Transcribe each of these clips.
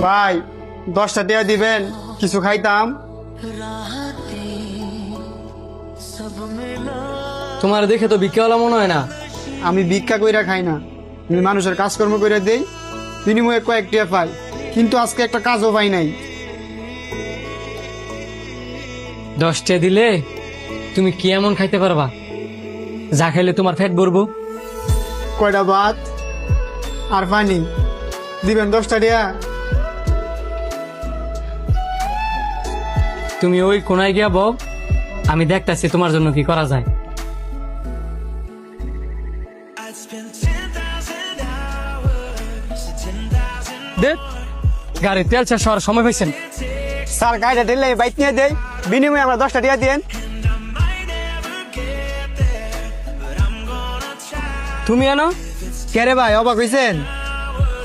ভাই 10টা টাকা দিবেন, কিছু খাইতাম। তোমার দেখে তো ভিক্ষাওয়ালা মনে হয় না। আমি ভিক্ষা কইরা খাই না, আমি মানুষের কাজকর্ম কইরা দেই, বিনিময়ে কয়েক টাকা পাই, কিন্তু আজকে একটা কাজও পাই নাই। 10টা দিলে তুমি কি এমন খাইতে পারবা যা খাইলে তোমার পেট ভরবো? কয়টা ভাত আর পানি দিবেন 10টা টাকা। তুমি ওই কোনায় গিয়া বউ, আমি দেখতাছি তোমার জন্য কি করা যায়। দেখ, গাড়ি তেল শেষ হওয়ার সময় পাইছেন। স্যার গাড়িটা দিলে বাইক নিয়ে দেই, বিনিময়ে আমরা 10টা টাকা দিয়েন। তুমি আনো কে রে ভাই, অবাক হইছেন?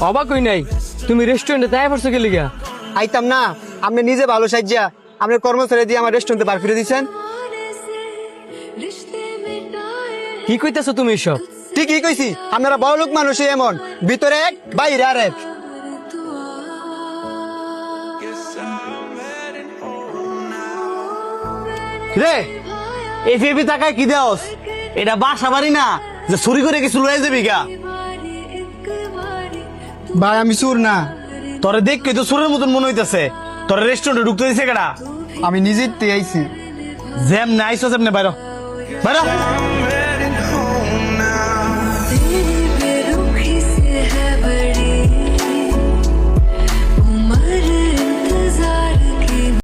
অবাক হই নাই, তুমি রেস্টুরেন্টে তাই পড়ছো কে লিগা? আইতাম না, আপনি নিজে ভালো সাজ্জা আপনি কর্মচারী দিয়ে আমার রেস্টুরেন্টে বার করে দিচ্ছেন। কি কইতেছো তুমি এসব? ঠিকই কইছি, আপনারা বড় লোক মানুষই এমন, ভিতরে এক বাইরে আর এক। রে এফএপি টাকায় কি দেওস? এটা বাসা বাড়ি না যে চুরি করে কিছু লয়ে যাবি গা। ভাই আমি সুর না, তোরে দেখকে তো সুরের মতন মনে হইতেছে। তোরে রেস্টুরেন্টে ঢুকতে দিছে কেডা? আমি নিজের তে আইছি। জ্যাম না আইসো, যেমনে বাইরো বাইরো।